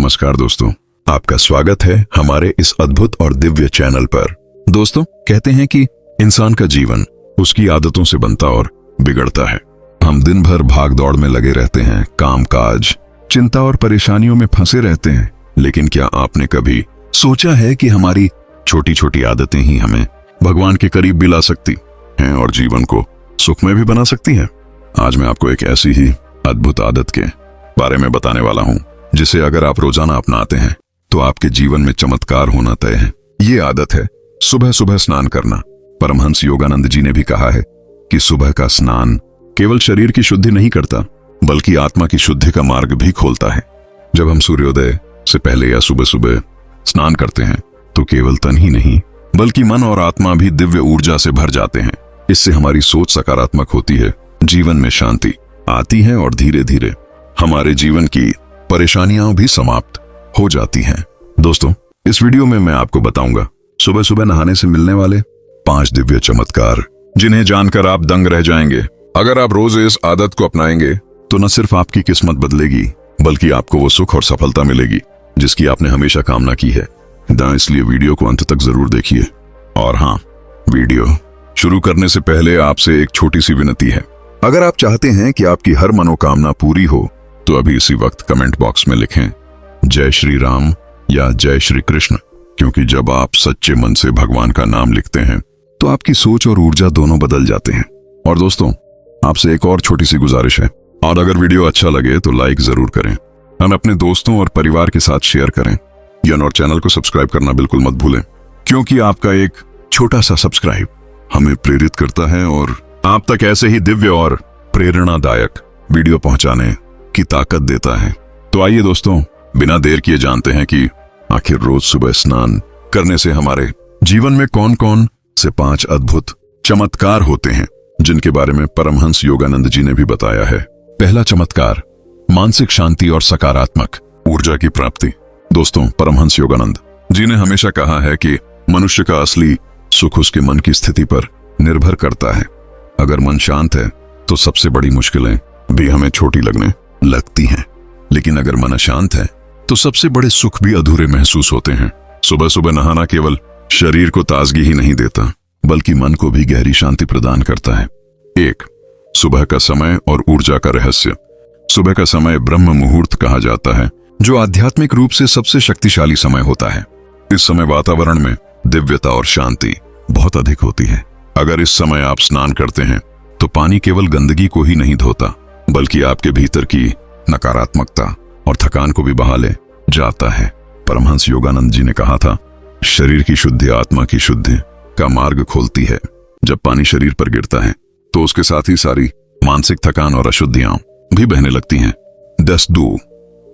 नमस्कार दोस्तों, आपका स्वागत है हमारे इस अद्भुत और दिव्य चैनल पर। दोस्तों, कहते हैं कि इंसान का जीवन उसकी आदतों से बनता और बिगड़ता है। हम दिन भर भाग दौड़ में लगे रहते हैं, कामकाज, चिंता और परेशानियों में फंसे रहते हैं। लेकिन क्या आपने कभी सोचा है कि हमारी छोटी छोटी आदतें ही हमें भगवान के करीब भी ला सकती हैं और जीवन को सुखमय भी बना सकती हैं? आज मैं आपको एक ऐसी ही अद्भुत आदत के बारे में बताने वाला हूं, जिसे अगर आप रोजाना अपनाते हैं तो आपके जीवन में चमत्कार होना तय है। ये आदत है सुबह सुबह स्नान करना। परमहंस योगानंद जी ने भी कहा है कि सुबह का स्नान केवल शरीर की शुद्धि नहीं करता, बल्कि आत्मा की शुद्धि का मार्ग भी खोलता है। जब हम सूर्योदय से पहले या सुबह सुबह स्नान करते हैं तो केवल तन ही नहीं, बल्कि मन और आत्मा भी दिव्य ऊर्जा से भर जाते हैं। इससे हमारी सोच सकारात्मक होती है, जीवन में शांति आती है और धीरे धीरे हमारे जीवन की परेशानियां भी समाप्त हो जाती हैं। दोस्तों, इस वीडियो में मैं आपको बताऊंगा सुबह सुबह नहाने से मिलने वाले 5 दिव्य चमत्कार, जिन्हें जानकर आप दंग रह जाएंगे। अगर आप रोज इस आदत को अपनाएंगे तो न सिर्फ आपकी किस्मत बदलेगी, बल्कि आपको वो सुख और सफलता मिलेगी जिसकी आपने हमेशा कामना की है। इसलिए वीडियो को अंत तक जरूर देखिए। और हाँ, वीडियो शुरू करने से पहले आपसे एक छोटी सी विनती है। अगर आप चाहते हैं कि आपकी हर मनोकामना पूरी हो तो अभी इसी वक्त कमेंट बॉक्स में लिखें जय श्री राम या जय श्री कृष्ण, क्योंकि जब आप सच्चे मन से भगवान का नाम लिखते हैं तो आपकी सोच और ऊर्जा दोनों बदल जाते हैं। और दोस्तों, आपसे एक और छोटी सी गुजारिश है, और अगर वीडियो अच्छा लगे तो लाइक जरूर करें, हम अपने दोस्तों और परिवार के साथ शेयर करें और चैनल को सब्सक्राइब करना बिल्कुल मत भूलें, क्योंकि आपका एक छोटा सा सब्सक्राइब हमें प्रेरित करता है और आप तक ऐसे ही दिव्य और प्रेरणादायक वीडियो पहुंचाने की ताकत देता है। तो आइए दोस्तों, बिना देर किए जानते हैं कि आखिर रोज सुबह स्नान करने से हमारे जीवन में कौन कौन से 5 अद्भुत चमत्कार होते हैं, जिनके बारे में परमहंस योगानंद जी ने भी बताया है। पहला चमत्कार, मानसिक शांति और सकारात्मक ऊर्जा की प्राप्ति। दोस्तों, परमहंस योगानंद जी ने हमेशा कहा है कि मनुष्य का असली सुख उसके मन की स्थिति पर निर्भर करता है। अगर मन शांत है तो सबसे बड़ी मुश्किलें भी हमें छोटी लगने लगती हैं, लेकिन अगर मन अशांत है तो सबसे बड़े सुख भी अधूरे महसूस होते हैं। सुबह सुबह नहाना केवल शरीर को ताजगी ही नहीं देता, बल्कि मन को भी गहरी शांति प्रदान करता है। 1. सुबह का समय और ऊर्जा का रहस्य। सुबह का समय ब्रह्म मुहूर्त कहा जाता है, जो आध्यात्मिक रूप से सबसे शक्तिशाली समय होता है। इस समय वातावरण में दिव्यता और शांति बहुत अधिक होती है। अगर इस समय आप स्नान करते हैं तो पानी केवल गंदगी को ही नहीं धोता, बल्कि आपके भीतर की नकारात्मकता और थकान को भी बहा ले जाता है। परमहंस योगानंद जी ने कहा था, शरीर की शुद्धि आत्मा की शुद्धि का मार्ग खोलती है। जब पानी शरीर पर गिरता है तो उसके साथ ही सारी मानसिक थकान और अशुद्धियां भी बहने लगती हैं। 10.2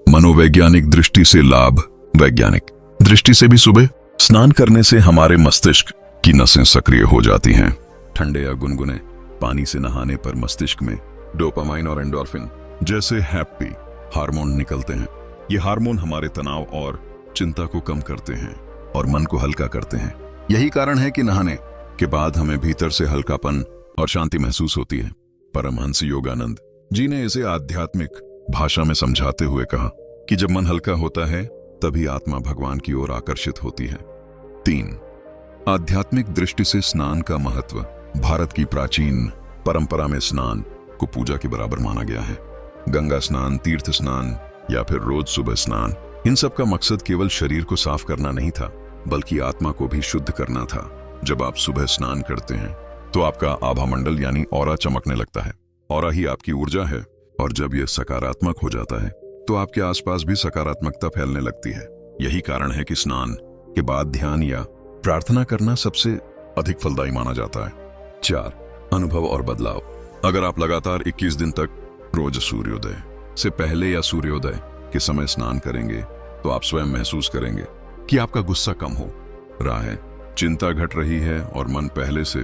मनोवैज्ञानिक दृष्टि से लाभ। वैज्ञानिक दृष्टि से भी सुबह स्नान करने से हमारे मस्तिष्क की नसें सक्रिय हो जाती हैं। ठंडे या गुनगुने पानी से नहाने पर मस्तिष्क में डोपामाइन और एंडोर्फिन जैसे हैप्पी हार्मोन निकलते हैं। ये हार्मोन हमारे तनाव और चिंता को कम करते हैं और मन को हल्का करते हैं। यही कारण है कि नहाने के बाद हमें भीतर से हल्कापन और शांति महसूस होती है। परमहंस योगानंद जी ने इसे आध्यात्मिक भाषा में समझाते हुए कहा कि जब मन हल्का होता है तभी आत्मा भगवान की ओर आकर्षित होती है। 3. आध्यात्मिक दृष्टि से स्नान का महत्व। भारत की प्राचीन परंपरा में स्नान को पूजा के बराबर माना गया है। गंगा स्नान, तीर्थ स्नान या फिर रोज सुबह स्नान, इन सब का मकसद केवल शरीर को साफ करना नहीं था, बल्कि आत्मा को भी शुद्ध करना था। जब आप सुबह स्नान करते हैं तो आपका आभा मंडल यानी ऑरा चमकने लगता है। ऑरा ही आपकी ऊर्जा है, और जब यह सकारात्मक हो जाता है तो आपके आसपास भी सकारात्मकता फैलने लगती है। यही कारण है कि स्नान के बाद ध्यान या प्रार्थना करना सबसे अधिक फलदायी माना जाता है। 4. अनुभव और बदलाव। अगर आप लगातार 21 दिन तक रोज सूर्योदय से पहले या सूर्योदय के समय स्नान करेंगे तो आप स्वयं महसूस करेंगे कि आपका गुस्सा कम हो रहा है, चिंता घट रही है और मन पहले से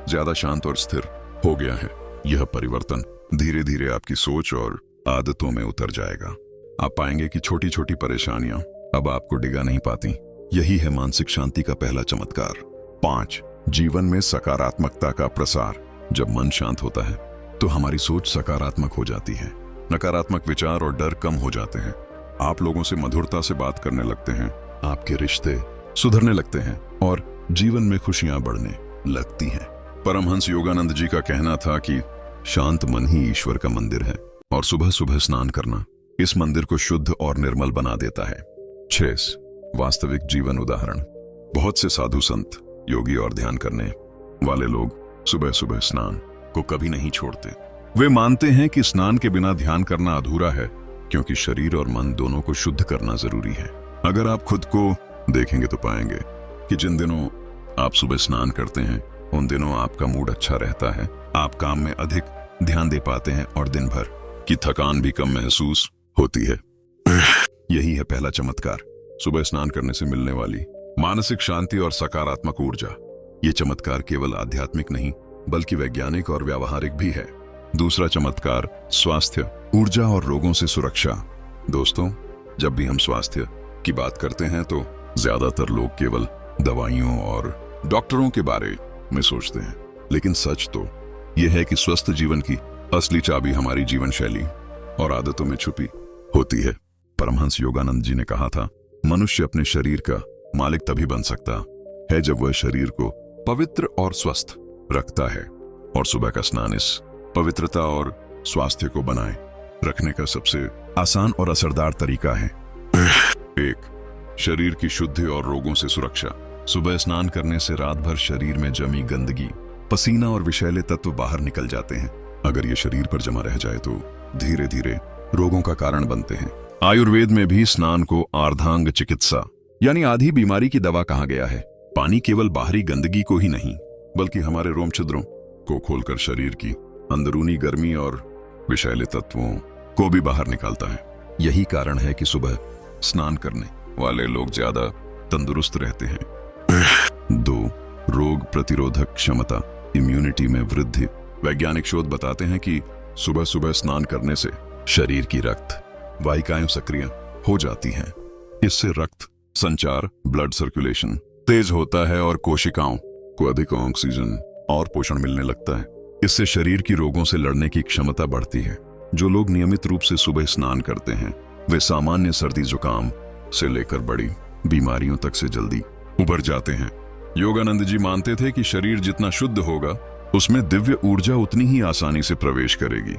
ज्यादा शांत और स्थिर हो गया है। यह परिवर्तन धीरे धीरे आपकी सोच और आदतों में उतर जाएगा। आप पाएंगे कि छोटी छोटी परेशानियां अब आपको डिगा नहीं पाती। यही है मानसिक शांति का पहला चमत्कार। 5. जीवन में सकारात्मकता का प्रसार। जब मन शांत होता है तो हमारी सोच सकारात्मक हो जाती है। नकारात्मक विचार और डर कम हो जाते हैं। आप लोगों से मधुरता से बात करने लगते हैं, आपके रिश्ते सुधरने लगते हैं और जीवन में खुशियां बढ़ने लगती हैं। परमहंस योगानंद जी का कहना था कि शांत मन ही ईश्वर का मंदिर है और सुबह सुबह स्नान करना इस मंदिर को शुद्ध और निर्मल बना देता है। 6 वास्तविक जीवन उदाहरण। बहुत से साधु संत, योगी और ध्यान करने वाले लोग सुबह सुबह स्नान को कभी नहीं छोड़ते। वे मानते हैं कि स्नान के बिना ध्यान करना अधूरा है, क्योंकि शरीर और मन दोनों को शुद्ध करना जरूरी है। अगर आप खुद को देखेंगे तो पाएंगे कि जिन दिनों आप सुबह स्नान करते हैं उन दिनों आपका मूड अच्छा रहता है, आप काम में अधिक ध्यान दे पाते हैं और दिन भर की थकान भी कम महसूस होती है। यही है पहला चमत्कार, सुबह स्नान करने से मिलने वाली मानसिक शांति और सकारात्मक ऊर्जा। ये चमत्कार केवल आध्यात्मिक नहीं बल्कि वैज्ञानिक और व्यावहारिक भी है। दूसरा चमत्कार, स्वास्थ्य, ऊर्जा और रोगों से सुरक्षा। दोस्तों, जब भी हम स्वास्थ्य की बात करते हैं तो ज्यादातर लोग केवल दवाइयों और डॉक्टरों के बारे में सोचते हैं, लेकिन सच तो यह है कि स्वस्थ जीवन की असली चाबी हमारी जीवन शैली और आदतों में छुपी होती है। परमहंस योगानंद जी ने कहा था, मनुष्य अपने शरीर का मालिक तभी बन सकता है जब वह शरीर को पवित्र और स्वस्थ रखता है, और सुबह का स्नान इस पवित्रता और स्वास्थ्य को बनाए रखने का सबसे आसान और असरदार तरीका है। 1 शरीर की शुद्धि और रोगों से सुरक्षा। सुबह स्नान करने से रात भर शरीर में जमी गंदगी, पसीना और विषैले तत्व बाहर निकल जाते हैं। अगर ये शरीर पर जमा रह जाए तो धीरे धीरे रोगों का कारण बनते हैं। आयुर्वेद में भी स्नान को अर्धांग चिकित्सा यानी आधी बीमारी की दवा कहा गया है। पानी केवल बाहरी गंदगी को ही नहीं बल्कि हमारे रोम छिद्रों को खोलकर शरीर की अंदरूनी गर्मी और विषैले तत्वों को भी बाहर निकालता है। यही कारण है कि सुबह स्नान करने वाले लोग ज्यादा तंदुरुस्त रहते हैं। 2 रोग प्रतिरोधक क्षमता, इम्यूनिटी में वृद्धि। वैज्ञानिक शोध बताते हैं कि सुबह सुबह स्नान करने से शरीर की रक्त वाहिकाएं सक्रिय हो जाती हैं। इससे रक्त संचार, ब्लड सर्कुलेशन तेज होता है और कोशिकाओं को अधिक ऑक्सीजन और पोषण मिलने लगता है। इससे शरीर की रोगों से लड़ने की क्षमता बढ़ती है। जो लोग नियमित रूप से सुबह स्नान करते हैं वे सामान्य सर्दी जुकाम से लेकर बड़ी बीमारियों तक से जल्दी उबर जाते हैं। योगानंद जी मानते थे कि शरीर जितना शुद्ध होगा उसमें दिव्य ऊर्जा उतनी ही आसानी से प्रवेश करेगी।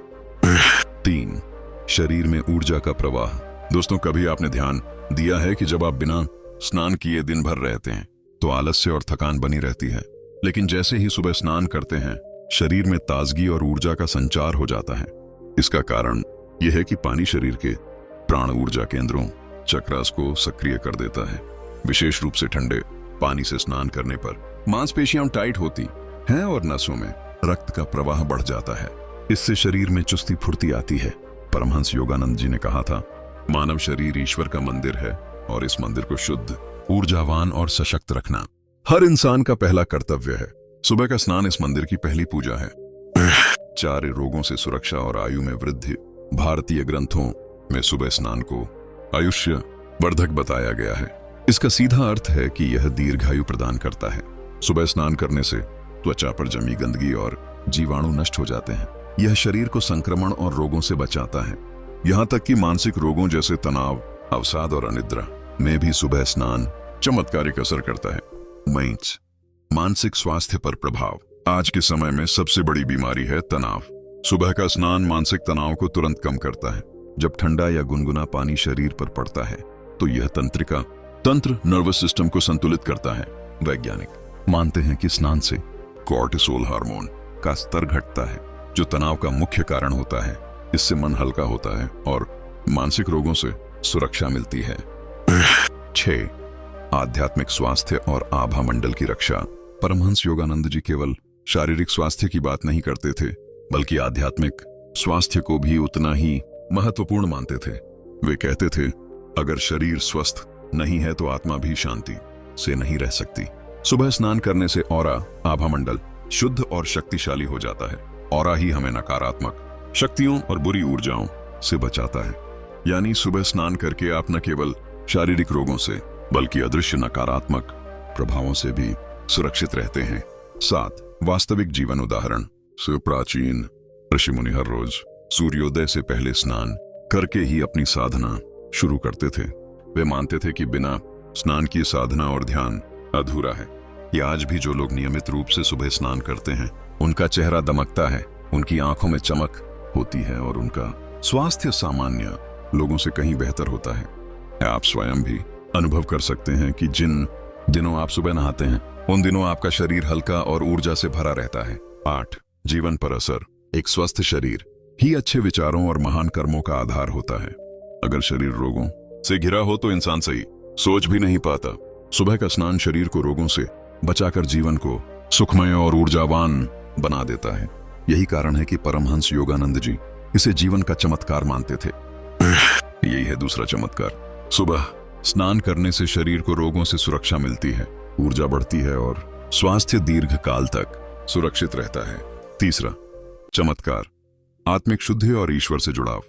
3 शरीर में ऊर्जा का प्रवाह। दोस्तों, कभी आपने ध्यान दिया है कि जब आप बिना स्नान किए दिन भर रहते हैं तो आलस्य और थकान बनी रहती है, लेकिन जैसे ही सुबह स्नान करते हैं शरीर में ताजगी और ऊर्जा का संचार हो जाता है। इसका कारण यह है कि पानी शरीर के प्राण ऊर्जा केंद्रों चक्रास को सक्रिय कर देता है। विशेष रूप से ठंडे पानी से स्नान करने पर मांसपेशियां टाइट होती हैं और नसों में रक्त का प्रवाह बढ़ जाता है। इससे शरीर में चुस्ती फुर्ती आती है। परमहंस योगानंद जी ने कहा था, मानव शरीर ईश्वर का मंदिर है और इस मंदिर को शुद्ध, ऊर्जावान और सशक्त रखना हर इंसान का पहला कर्तव्य है। सुबह का स्नान इस मंदिर की पहली पूजा है। 4 रोगों से सुरक्षा और आयु में वृद्धि। भारतीय ग्रंथों में सुबह स्नान को आयुष्य वर्धक बताया गया है। इसका सीधा अर्थ है कि यह दीर्घायु प्रदान करता है। सुबह स्नान करने से त्वचा पर जमी गंदगी और जीवाणु नष्ट हो जाते हैं। यह शरीर को संक्रमण और रोगों से बचाता है। यहाँ तक कि मानसिक रोगों जैसे तनाव, अवसाद और अनिद्रा में भी सुबह स्नान चमत्कारिक असर करता है। मानसिक स्वास्थ्य पर प्रभाव। आज के समय में सबसे बड़ी बीमारी है तनाव। सुबह का स्नान मानसिक तनाव को तुरंत कम करता है। जब ठंडा या गुनगुना पानी शरीर पर पड़ता है तो यह तंत्र नर्वस सिस्टम को संतुलित करता है। वैज्ञानिक मानते हैं कि स्नान से कॉर्टिसोल हार्मोन का स्तर घटता है, जो तनाव का मुख्य कारण होता है। इससे मन हल्का होता है और मानसिक रोगों से सुरक्षा मिलती है। 6 आध्यात्मिक स्वास्थ्य और आभा मंडल की रक्षा। परमहंस योगानंद जी केवल शारीरिक स्वास्थ्य की बात नहीं करते थे बल्कि आध्यात्मिक स्वास्थ्य को भी उतना ही महत्वपूर्ण मानते थे। वे कहते थे, अगर शरीर स्वस्थ नहीं है तो आत्मा भी शांति से नहीं रह सकती। सुबह स्नान करने से ऑरा, आभा मंडल शुद्ध और शक्तिशाली हो जाता है। ऑरा ही हमें नकारात्मक शक्तियों और बुरी ऊर्जाओं से बचाता है। यानी सुबह स्नान करके आप न केवल शारीरिक रोगों से बल्कि अदृश्य नकारात्मक प्रभावों से भी सुरक्षित रहते हैं। 7 वास्तविक जीवन उदाहरण। प्राचीन ऋषि मुनि हर रोज सूर्योदय से पहले स्नान करके ही अपनी साधना शुरू करते थे। वे मानते थे कि बिना स्नान की साधना और ध्यान अधूरा है। ये आज भी जो लोग नियमित रूप से सुबह स्नान करते हैं, उनका चेहरा दमकता है, उनकी आंखों में चमक होती है और उनका स्वास्थ्य सामान्य लोगों से कहीं बेहतर होता है। आप स्वयं भी अनुभव कर सकते हैं कि जिन दिनों आप सुबह नहाते हैं, उन दिनों आपका शरीर हल्का और ऊर्जा से भरा रहता है। 8. जीवन पर असर। एक स्वस्थ शरीर ही अच्छे विचारों और महान कर्मों का आधार होता है। अगर शरीर रोगों से घिरा हो तो इंसान सही सोच भी नहीं पाता। सुबह का स्नान शरीर को रोगों से बचाकर जीवन को सुखमय और ऊर्जावान बना देता है। यही कारण है कि परमहंस योगानंद जी इसे जीवन का चमत्कार मानते थे। यही है दूसरा चमत्कार। सुबह स्नान करने से शरीर को रोगों से सुरक्षा मिलती है, ऊर्जा बढ़ती है और स्वास्थ्य दीर्घ काल तक सुरक्षित रहता है। तीसरा चमत्कार, आत्मिक शुद्धि और ईश्वर से जुड़ाव।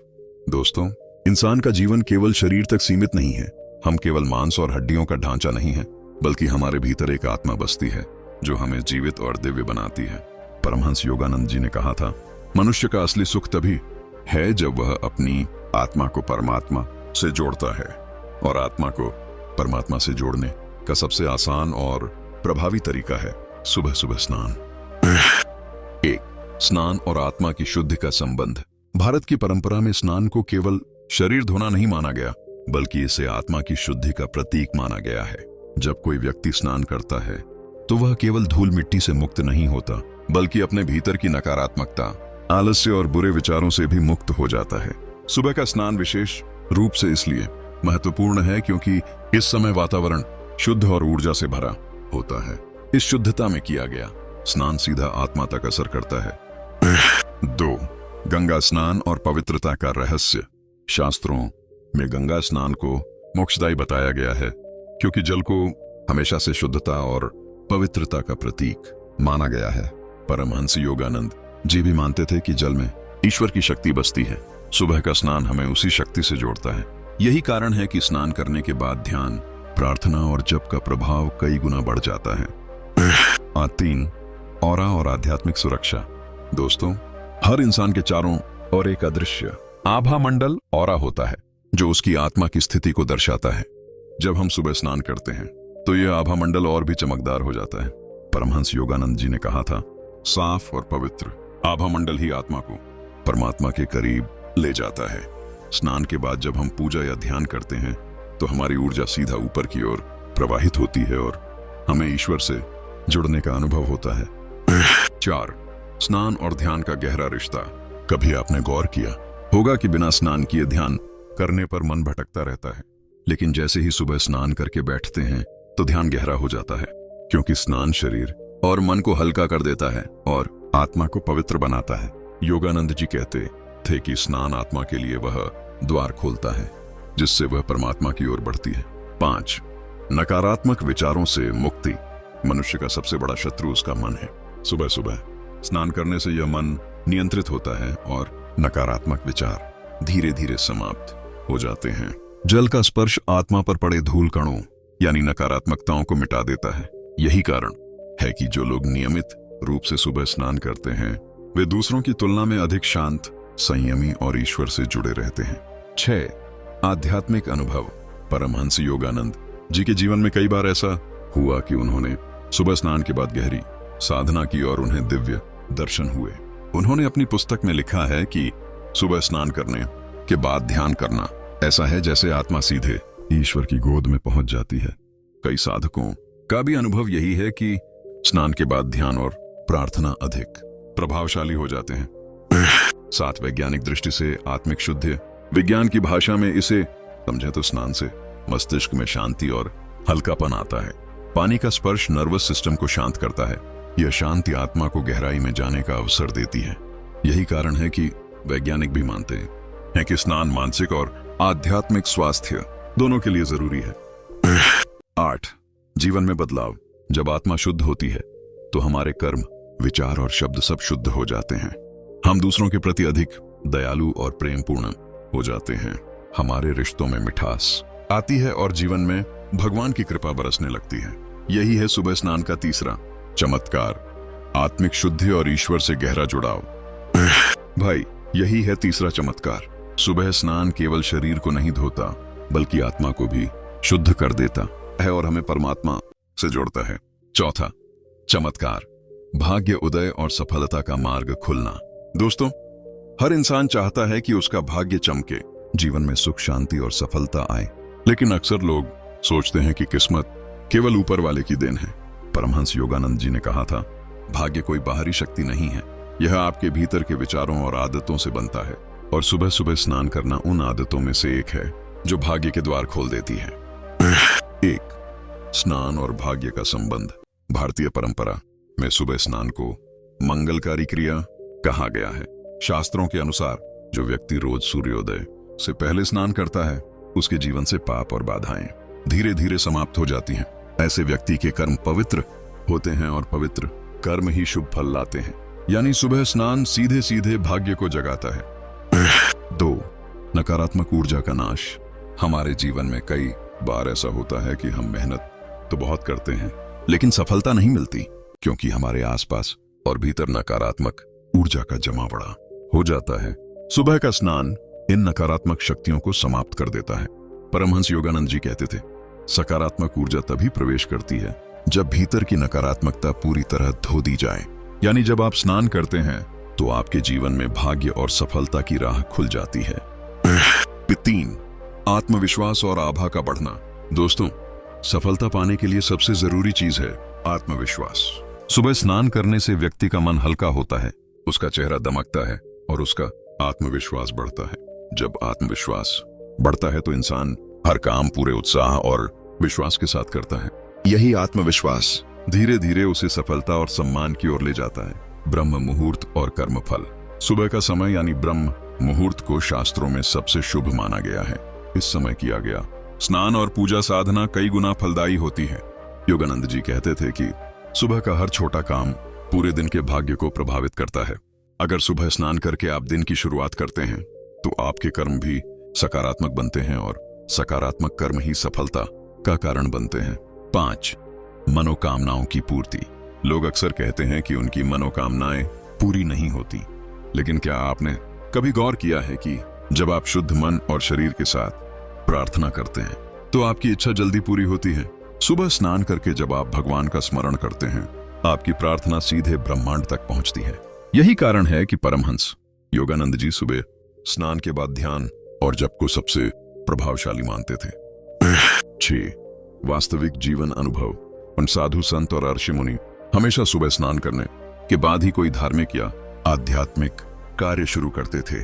दोस्तों, इंसान का जीवन केवल शरीर तक सीमित नहीं है। हम केवल मांस और हड्डियों का ढांचा नहीं है, बल्कि हमारे भीतर एक आत्मा बसती है जो हमें जीवित और दिव्य बनाती है। परमहंस योगानंद जी ने कहा था, मनुष्य का असली सुख तभी है जब वह अपनी आत्मा को परमात्मा से जोड़ता है, और आत्मा को परमात्मा से जोड़ने का सबसे आसान और प्रभावी तरीका है सुबह सुबह स्नान। 1. स्नान और आत्मा की शुद्धि का संबंध। भारत की परंपरा में स्नान को केवल शरीर धोना नहीं माना गया, बल्कि इसे आत्मा की शुद्धि का प्रतीक माना गया है। जब कोई व्यक्ति स्नान करता है तो वह केवल धूल मिट्टी से मुक्त नहीं होता, बल्कि अपने भीतर की नकारात्मकता, आलस्य और बुरे विचारों से भी मुक्त हो जाता है। सुबह का स्नान विशेष रूप से इसलिए महत्वपूर्ण है क्योंकि इस समय वातावरण शुद्ध और ऊर्जा से भरा होता है। इस शुद्धता में किया गया स्नान सीधा आत्मा तक असर करता है। 2. गंगा स्नान और पवित्रता का रहस्य। शास्त्रों में गंगा स्नान को मोक्षदायी बताया गया है क्योंकि जल को हमेशा से शुद्धता और पवित्रता का प्रतीक माना गया है। परमहंस योगानंद जी भी मानते थे कि जल में ईश्वर की शक्ति बसती है। सुबह का स्नान हमें उसी शक्ति से जोड़ता है। यही कारण है कि स्नान करने के बाद ध्यान, प्रार्थना और जप का प्रभाव कई गुना बढ़ जाता है। 3. ऑरा और आध्यात्मिक सुरक्षा। दोस्तों, हर इंसान के चारों ओर एक अदृश्य आभा मंडल ऑरा होता है जो उसकी आत्मा की स्थिति को दर्शाता है। जब हम सुबह स्नान करते हैं तो यह आभा मंडल और भी चमकदार हो जाता है। परमहंस योगानंद जी ने कहा था, साफ और पवित्र आभा मंडल ही आत्मा को परमात्मा के करीब ले जाता है। स्नान के बाद जब हम पूजा या ध्यान करते हैं तो हमारी ऊर्जा सीधा ऊपर की ओर प्रवाहित होती है और हमें ईश्वर से जुड़ने का अनुभव होता है। 4. स्नान और ध्यान का गहरा रिश्ता। कभी आपने गौर किया होगा कि बिना स्नान किए ध्यान करने पर मन भटकता रहता है, लेकिन जैसे ही सुबह स्नान करके बैठते हैं तो ध्यान गहरा हो जाता है, क्योंकि स्नान शरीर और मन को हल्का कर देता है और आत्मा को पवित्र बनाता है। योगानंद जी कहते थे कि स्नान आत्मा के लिए वह द्वार खोलता है जिससे वह परमात्मा की ओर बढ़ती है। 5. नकारात्मक विचारों से मुक्ति। मनुष्य का सबसे बड़ा शत्रु उसका मन है। सुबह सुबह स्नान करने से यह मन नियंत्रित होता है और नकारात्मक विचार धीरे धीरे समाप्त हो जाते हैं। जल का स्पर्श आत्मा पर पड़े धूल कणों यानी नकारात्मकताओं को मिटा देता है। यही कारण है कि जो लोग नियमित रूप से सुबह स्नान करते हैं वे दूसरों की तुलना में अधिक शांत, संयमी और ईश्वर से जुड़े रहते हैं। 6. आध्यात्मिक अनुभव। परमहंस योगानंद जी के जीवन में कई बार ऐसा हुआ कि उन्होंने सुबह स्नान के बाद गहरी साधना की और उन्हें दिव्य दर्शन हुए। उन्होंने अपनी पुस्तक में लिखा है कि सुबह स्नान करने के बाद ध्यान करना ऐसा है जैसे आत्मा सीधे ईश्वर की गोद में पहुंच जाती है। कई साधकों का भी अनुभव यही है कि स्नान के बाद ध्यान और प्रार्थना अधिक प्रभावशाली हो जाते हैं। 7. वैज्ञानिक दृष्टि से आत्मिक शुद्धि। विज्ञान की भाषा में इसे समझे तो स्नान से मस्तिष्क में शांति और हल्कापन आता है। पानी का स्पर्श नर्वस सिस्टम को शांत करता है। यह शांति आत्मा को गहराई में जाने का अवसर देती है। यही कारण है कि वैज्ञानिक भी मानते हैं कि स्नान मानसिक और आध्यात्मिक स्वास्थ्य दोनों के लिए जरूरी है। 8. जीवन में बदलाव। जब आत्मा शुद्ध होती है तो हमारे कर्म, विचार और शब्द सब शुद्ध हो जाते हैं। हम दूसरों के प्रति अधिक दयालु और प्रेमपूर्ण हो जाते हैं। हमारे रिश्तों में मिठास आती है और जीवन में भगवान की कृपा बरसने लगती है। यही है सुबह स्नान का तीसरा चमत्कार, आत्मिक शुद्धि और ईश्वर से गहरा जुड़ाव। भाई, यही है तीसरा चमत्कार। सुबह स्नान केवल शरीर को नहीं धोता बल्कि आत्मा को भी शुद्ध कर देता है और हमें परमात्मा से जोड़ता है। चौथा, चमत्कार, भाग्य उदय और सफलता का मार्ग खुलना। दोस्तों, हर इंसान चाहता है कि उसका भाग्य चमके, जीवन में सुख, शांति और सफलता आए, लेकिन अक्सर लोग सोचते हैं कि किस्मत केवल ऊपर वाले की देन है। परमहंस योगानंद जी ने कहा था, भाग्य कोई बाहरी शक्ति नहीं है, यह आपके भीतर के विचारों और आदतों से बनता है, और सुबह सुबह स्नान करना उन आदतों में से एक है जो भाग्य के द्वार खोल देती है। एक, स्नान और भाग्य का संबंध। भारतीय परंपरा में सुबह स्नान को मंगलकारी क्रिया कहा गया है। शास्त्रों के अनुसार जो व्यक्ति रोज सूर्योदय से पहले स्नान करता है, उसके जीवन से पाप और बाधाएं धीरे धीरे समाप्त हो जाती हैं। ऐसे व्यक्ति के कर्म पवित्र होते हैं और पवित्र कर्म ही शुभ फल लाते हैं। यानी सुबह स्नान सीधे सीधे भाग्य को जगाता है। 2, नकारात्मक ऊर्जा का नाश। हमारे जीवन में कई बार ऐसा होता है कि हम मेहनत तो बहुत करते हैं, लेकिन सफलता नहीं मिलती, क्योंकि हमारे आसपास और भीतर नकारात्मक ऊर्जा का जमावड़ा हो जाता है। सुबह का स्नान इन नकारात्मक शक्तियों को समाप्त कर देता है। परमहंस योगानंद जी कहते थे, सकारात्मक ऊर्जा तभी प्रवेश करती है जब भीतर की नकारात्मकता पूरी तरह धो दी जाए। यानी जब आप स्नान करते हैं तो आपके जीवन में भाग्य और सफलता की राह खुल जाती है। 3, आत्मविश्वास और आभा का बढ़ना। दोस्तों, सफलता पाने के लिए सबसे जरूरी चीज है आत्मविश्वास। सुबह स्नान करने से व्यक्ति का मन हल्का होता है, उसका चेहरा दमकता है और उसका आत्मविश्वास बढ़ता है। जब आत्मविश्वास बढ़ता है तो इंसान हर काम पूरे उत्साह और विश्वास के साथ करता है। यही आत्मविश्वास धीरे धीरे उसे सफलता और सम्मान की ओर ले जाता है। ब्रह्म मुहूर्त और कर्मफल। सुबह का समय यानी ब्रह्म मुहूर्त को शास्त्रों में सबसे शुभ माना गया है। इस समय किया गया स्नान और पूजा साधना कई गुना फलदायी होती है। योगानंद जी कहते थे कि सुबह का हर छोटा काम पूरे दिन के भाग्य को प्रभावित करता है। अगर सुबह स्नान करके आप दिन की शुरुआत करते हैं तो आपके कर्म भी सकारात्मक बनते हैं और सकारात्मक कर्म ही सफलता का कारण बनते हैं। 5, मनोकामनाओं की पूर्ति। लोग अक्सर कहते हैं कि उनकी मनोकामनाएं पूरी नहीं होती, लेकिन क्या आपने कभी गौर किया है कि जब आप शुद्ध मन और शरीर के साथ प्रार्थना करते हैं तो आपकी इच्छा जल्दी पूरी होती है। सुबह स्नान करके जब आप भगवान का स्मरण करते हैं, आपकी प्रार्थना सीधे ब्रह्मांड तक पहुंचती है। यही कारण है कि परमहंस योगानंद जी सुबह स्नान के बाद ध्यान और जप को सबसे प्रभावशाली मानते थे। 6, वास्तविक जीवन अनुभव। उन साधु संत और ऋषि मुनि हमेशा सुबह स्नान करने के बाद ही कोई धार्मिक या आध्यात्मिक कार्य शुरू करते थे।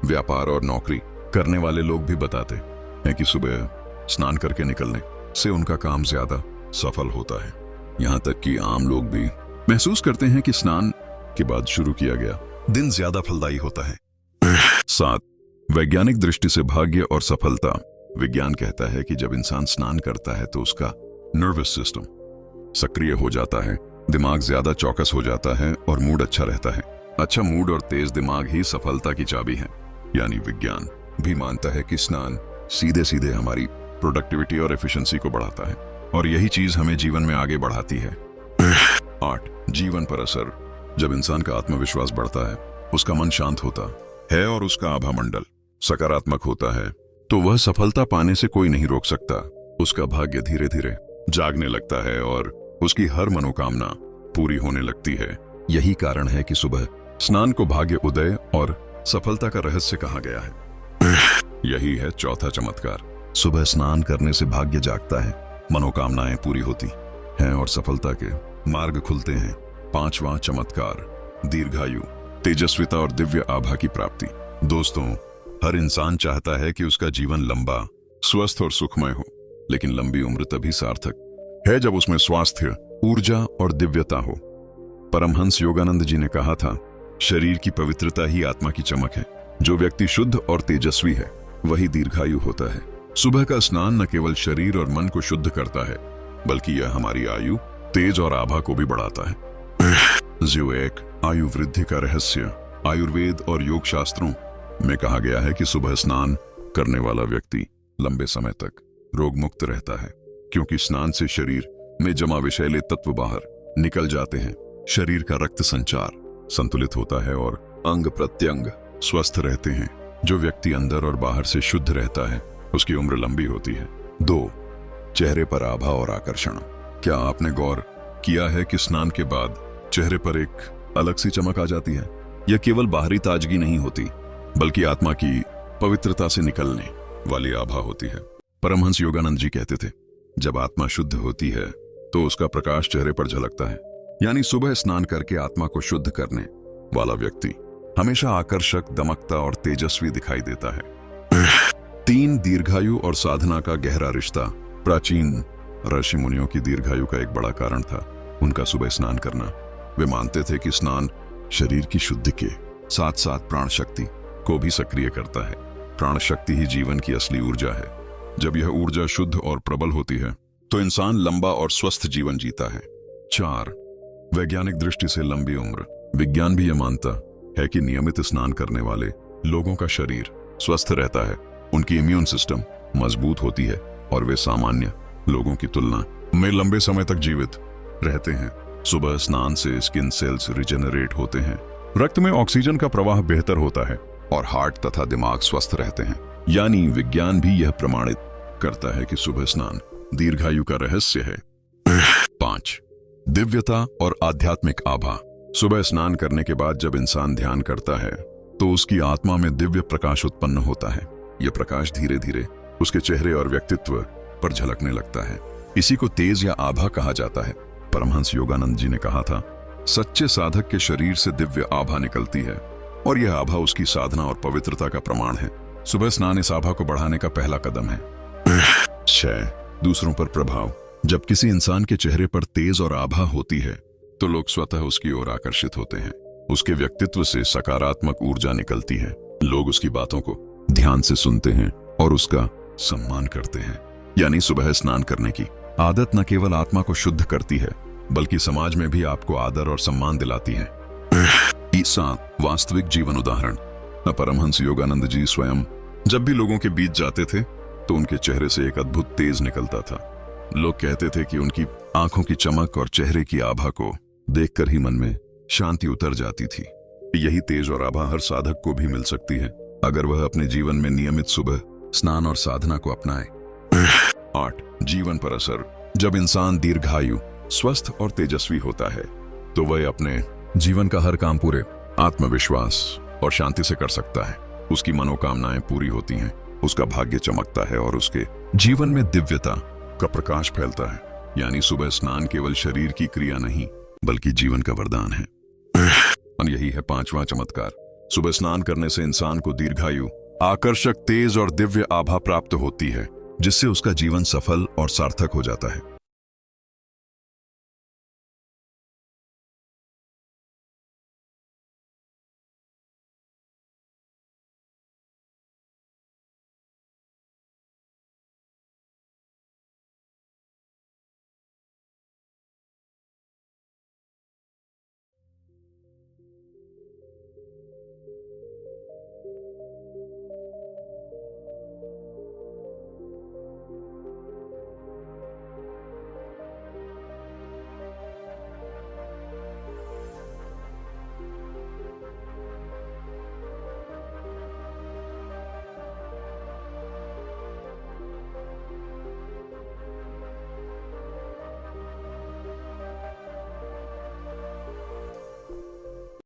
व्यापार और नौकरी करने वाले लोग भी बताते हैं कि सुबह स्नान करके निकलने से उनका काम ज्यादा सफल होता है। यहाँ तक कि आम लोग भी महसूस करते हैं कि स्नान के बाद शुरू किया गया दिन ज्यादा फलदायी होता है। 7, वैज्ञानिक दृष्टि से भाग्य और सफलता। विज्ञान कहता है कि जब इंसान स्नान करता है तो उसका नर्वस सिस्टम सक्रिय हो जाता है, दिमाग ज्यादा चौकस हो जाता है और मूड अच्छा रहता है। अच्छा मूड और तेज दिमाग ही सफलता की चाबी है। यानी विज्ञान भी मानता है कि स्नान सीधे सीधे हमारी प्रोडक्टिविटी और एफिशिएंसी को बढ़ाता है, और यही चीज हमें जीवन में आगे बढ़ाती है। 8, जीवन पर असर। जब इंसान का आत्मविश्वास बढ़ता है, उसका मन शांत होता है और उसका आभा मंडल सकारात्मक होता है, तो वह सफलता पाने से कोई नहीं रोक सकता। उसका भाग्य धीरे धीरे जागने लगता है और उसकी हर मनोकामना पूरी होने लगती है। यही कारण है कि सुबह स्नान को भाग्य उदय और सफलता का रहस्य कहा गया है। यही है चौथा चमत्कार। सुबह स्नान करने से भाग्य जागता है, मनोकामनाएं पूरी होती हैं और सफलता के मार्ग खुलते हैं। 5वां चमत्कार, दीर्घायु, तेजस्विता और दिव्य आभा की प्राप्ति। दोस्तों, हर इंसान चाहता है कि उसका जीवन लंबा, स्वस्थ और सुखमय हो, लेकिन लंबी उम्र तभी सार्थक है जब उसमें स्वास्थ्य, ऊर्जा और दिव्यता हो। परमहंस योगानंद जी ने कहा था, शरीर की पवित्रता ही आत्मा की चमक है। जो व्यक्ति शुद्ध और तेजस्वी है वही दीर्घायु होता है। सुबह का स्नान न केवल शरीर और मन को शुद्ध करता है, बल्कि यह हमारी आयु, तेज और आभा को भी बढ़ाता है। जो एक आयु वृद्धि का रहस्य आयुर्वेद और योग शास्त्रों में कहा गया है कि सुबह स्नान करने वाला व्यक्ति लंबे समय तक रोग मुक्त रहता है, क्योंकि स्नान से शरीर में जमा विषैले तत्व बाहर निकल जाते हैं। शरीर का रक्त संचार संतुलित होता है और अंग प्रत्यंग स्वस्थ रहते हैं। जो व्यक्ति अंदर और बाहर से शुद्ध रहता है उसकी उम्र लंबी होती है। 2. चेहरे पर आभा और आकर्षण। क्या आपने गौर किया है कि स्नान के बाद चेहरे पर एक अलग सी चमक आ जाती है? यह केवल बाहरी ताजगी नहीं होती, बल्कि आत्मा की पवित्रता से निकलने वाली आभा होती है। परमहंस योगानंद जी कहते थे, जब आत्मा शुद्ध होती है तो उसका प्रकाश चेहरे पर झलकता है। यानी सुबह स्नान करके आत्मा को शुद्ध करने वाला व्यक्ति हमेशा आकर्षक, दमकता और तेजस्वी दिखाई देता है। 3. दीर्घायु और साधना का गहरा रिश्ता। प्राचीन ऋषि मुनियों की दीर्घायु का एक बड़ा कारण था उनका सुबह स्नान करना। वे मानते थे कि स्नान शरीर की शुद्धि के साथ साथ प्राण शक्ति को भी सक्रिय करता है। प्राण शक्ति ही जीवन की असली ऊर्जा है। जब यह ऊर्जा शुद्ध और प्रबल होती है तो इंसान लंबा और स्वस्थ जीवन जीता है। 4. वैज्ञानिक दृष्टि से लंबी उम्र। विज्ञान भी यह मानता है कि नियमित स्नान करने वाले लोगों का शरीर स्वस्थ रहता है, उनकी इम्यून सिस्टम मजबूत होती है और वे सामान्य लोगों की तुलना में लंबे समय तक जीवित रहते हैं। सुबह स्नान से स्किन सेल्स रिजेनरेट होते हैं, रक्त में ऑक्सीजन का प्रवाह बेहतर होता है और हार्ट तथा दिमाग स्वस्थ रहते हैं। यानी विज्ञान भी यह प्रमाणित करता है कि सुबह स्नान दीर्घायु का रहस्य है। 5. दिव्यता और आध्यात्मिक आभा। सुबह स्नान करने के बाद जब इंसान ध्यान करता है तो उसकी आत्मा में दिव्य प्रकाश उत्पन्न होता है। यह प्रकाश धीरे धीरे उसके चेहरे और व्यक्तित्व पर झलकने लगता है। इसी को तेज या आभा कहा जाता है। परमहंस योगानंद जी ने कहा था, सच्चे साधक के शरीर से दिव्य आभा निकलती है और यह आभा उसकी साधना और पवित्रता का प्रमाण है। सुबह स्नान इस आभा को बढ़ाने का पहला कदम है। 6. दूसरों पर प्रभाव। जब किसी इंसान के चेहरे पर तेज और आभा होती है तो लोग स्वतः उसकी ओर आकर्षित होते हैं। उसके व्यक्तित्व से सकारात्मक ऊर्जा निकलती है। लोग उसकी बातों को ध्यान से सुनते हैं और उसका सम्मान करते हैं। यानी सुबह स्नान करने की आदत न केवल आत्मा को शुद्ध करती है बल्कि समाज में भी आपको आदर और सम्मान दिलाती है। 7. वास्तविक जीवन उदाहरण। परमहंस योगानंद जी स्वयं जब भी लोगों के बीच जाते थे तो उनके चेहरे से एक अद्भुत तेज निकलता था। लोग कहते थे कि उनकी आंखों की चमक और चेहरे की आभा को देखकर ही मन में शांति उतर जाती थी। यही तेज और आभा हर साधक को भी मिल सकती है अगर वह अपने जीवन में नियमित सुबह स्नान और साधना को अपनाए। 8. जीवन पर असर। जब इंसान दीर्घायु, स्वस्थ और तेजस्वी होता है तो वह अपने जीवन का हर काम पूरे आत्मविश्वास और शांति से कर सकता है। उसकी मनोकामनाएं पूरी होती हैं, उसका भाग्य चमकता है और उसके जीवन में दिव्यता का प्रकाश फैलता है। यानी सुबह स्नान केवल शरीर की क्रिया नहीं बल्कि जीवन का वरदान है। और यही है 5वां चमत्कार। सुबह स्नान करने से इंसान को दीर्घायु, आकर्षक, तेज और दिव्य आभा प्राप्त होती है जिससे उसका जीवन सफल और सार्थक हो जाता है।